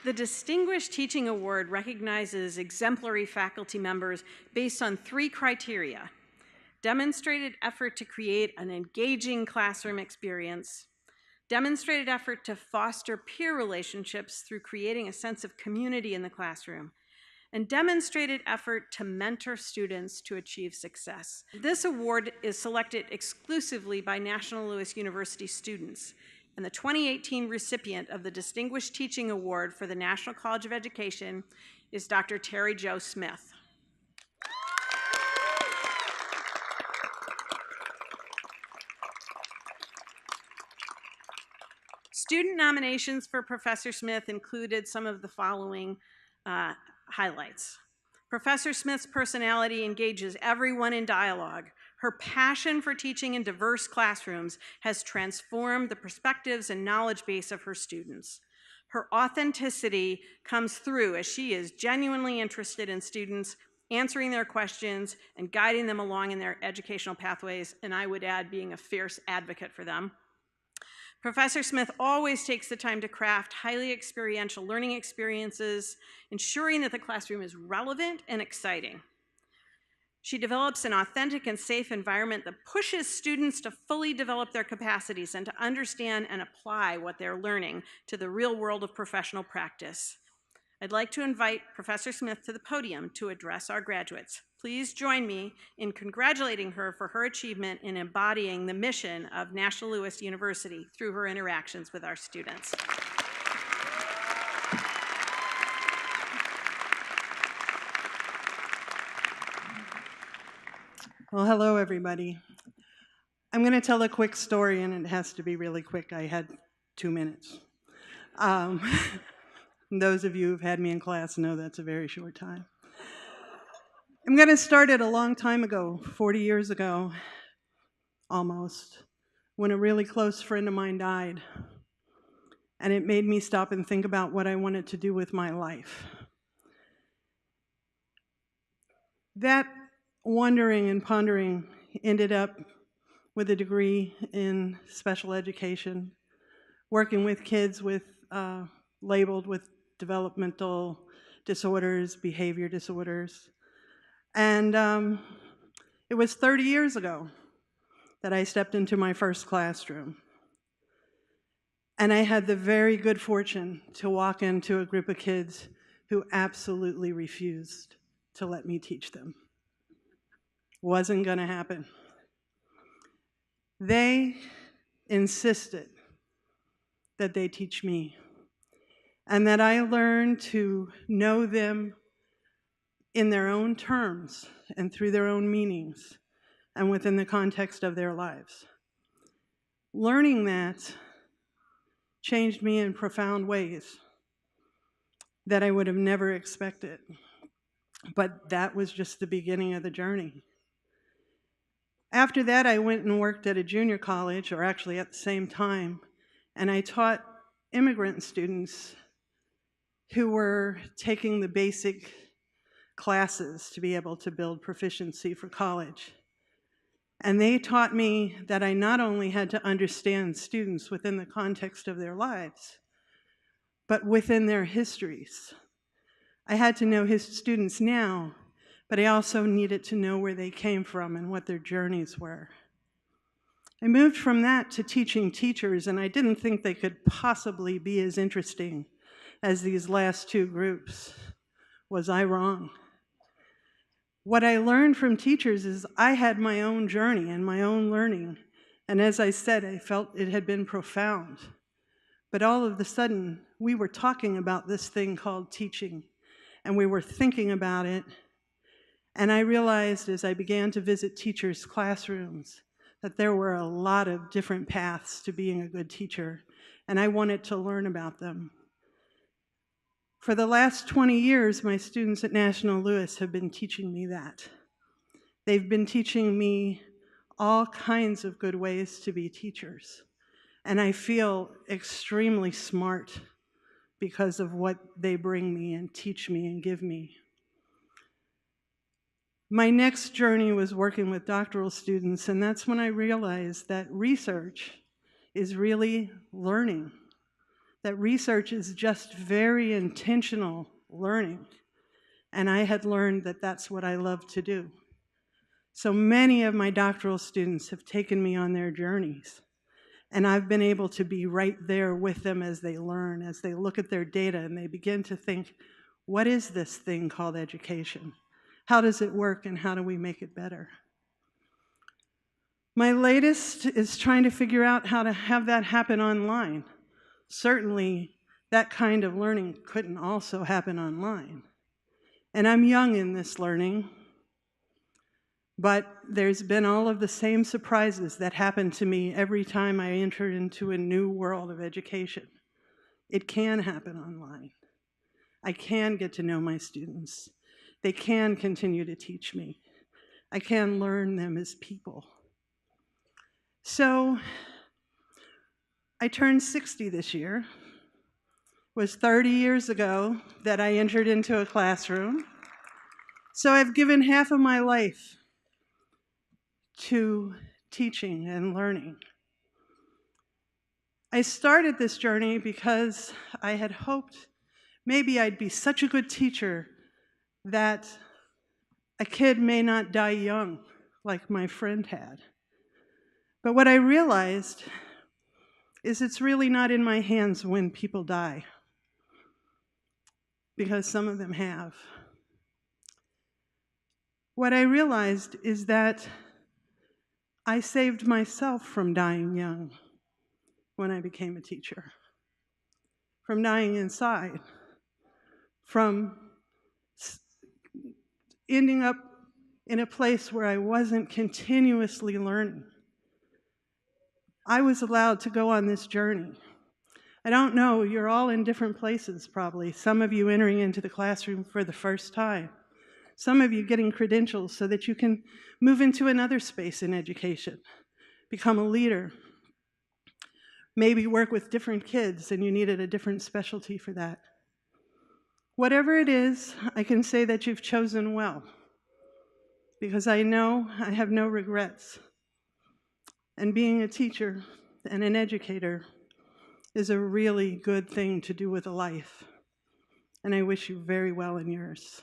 The Distinguished Teaching Award recognizes exemplary faculty members based on 3 criteria: demonstrated effort to create an engaging classroom experience, demonstrated effort to foster peer relationships through creating a sense of community in the classroom, and demonstrated effort to mentor students to achieve success. This award is selected exclusively by National Louis University students, and the 2018 recipient of the Distinguished Teaching Award for the National College of Education is Dr. Terry Jo Smith. Student nominations for Professor Smith included some of the following highlights. Professor Smith's personality engages everyone in dialogue. Her passion for teaching in diverse classrooms has transformed the perspectives and knowledge base of her students. Her authenticity comes through as she is genuinely interested in students, answering their questions and guiding them along in their educational pathways, and I would add, being a fierce advocate for them. Professor Smith always takes the time to craft highly experiential learning experiences, ensuring that the classroom is relevant and exciting. She develops an authentic and safe environment that pushes students to fully develop their capacities and to understand and apply what they're learning to the real world of professional practice. I'd like to invite Professor Smith to the podium to address our graduates. Please join me in congratulating her for her achievement in embodying the mission of National Louis University through her interactions with our students. Well, hello, everybody. I'm going to tell a quick story, and it has to be really quick. I had 2 minutes. Those of you who've had me in class know that's a very short time. I'm going to start it a long time ago, 40 years ago, almost, when a really close friend of mine died. And it made me stop and think about what I wanted to do with my life. That wondering and pondering ended up with a degree in special education, working with kids with labeled with developmental disorders, behavior disorders. And it was 30 years ago that I stepped into my first classroom. And I had the very good fortune to walk into a group of kids who absolutely refused to let me teach them. Wasn't going to happen. They insisted that they teach me and that I learn to know them in their own terms and through their own meanings and within the context of their lives. Learning that changed me in profound ways that I would have never expected. But that was just the beginning of the journey. After that, I went and worked at a junior college, or actually at the same time, and I taught immigrant students who were taking the basic classes to be able to build proficiency for college. And they taught me that I not only had to understand students within the context of their lives, but within their histories. I had to know his students now, but I also needed to know where they came from and what their journeys were. I moved from that to teaching teachers, and I didn't think they could possibly be as interesting as these last 2 groups. Was I wrong? What I learned from teachers is I had my own journey and my own learning, and as I said, I felt it had been profound. But all of a sudden, we were talking about this thing called teaching, and we were thinking about it. And I realized as I began to visit teachers' classrooms that there were a lot of different paths to being a good teacher, and I wanted to learn about them. For the last 20 years, my students at National Louis have been teaching me that. They've been teaching me all kinds of good ways to be teachers, and I feel extremely smart because of what they bring me and teach me and give me. My next journey was working with doctoral students, and that's when I realized that research is really learning. that research is just very intentional learning. And I had learned that that's what I love to do. So many of my doctoral students have taken me on their journeys. And I've been able to be right there with them as they learn, as they look at their data and they begin to think, what is this thing called education? How does it work and how do we make it better? My latest is trying to figure out how to have that happen online. Certainly, that kind of learning couldn't also happen online. And I'm young in this learning, but there's been all of the same surprises that happen to me every time I enter into a new world of education. It can happen online. I can get to know my students. They can continue to teach me. I can learn them as people. So I turned 60 this year. It was 30 years ago that I entered into a classroom. So I've given half of my life to teaching and learning. I started this journey because I had hoped maybe I'd be such a good teacher that a kid may not die young like my friend had. But what I realized is it's really not in my hands when people die, because some of them have. What I realized is that I saved myself from dying young when I became a teacher, from dying inside, from ending up in a place where I wasn't continuously learning. I was allowed to go on this journey. I don't know, you're all in different places probably. Some of you entering into the classroom for the first time. Some of you getting credentials so that you can move into another space in education, become a leader, maybe work with different kids and you needed a different specialty for that. Whatever it is, I can say that you've chosen well, because I know I have no regrets. And being a teacher and an educator is a really good thing to do with a life. And I wish you very well in yours.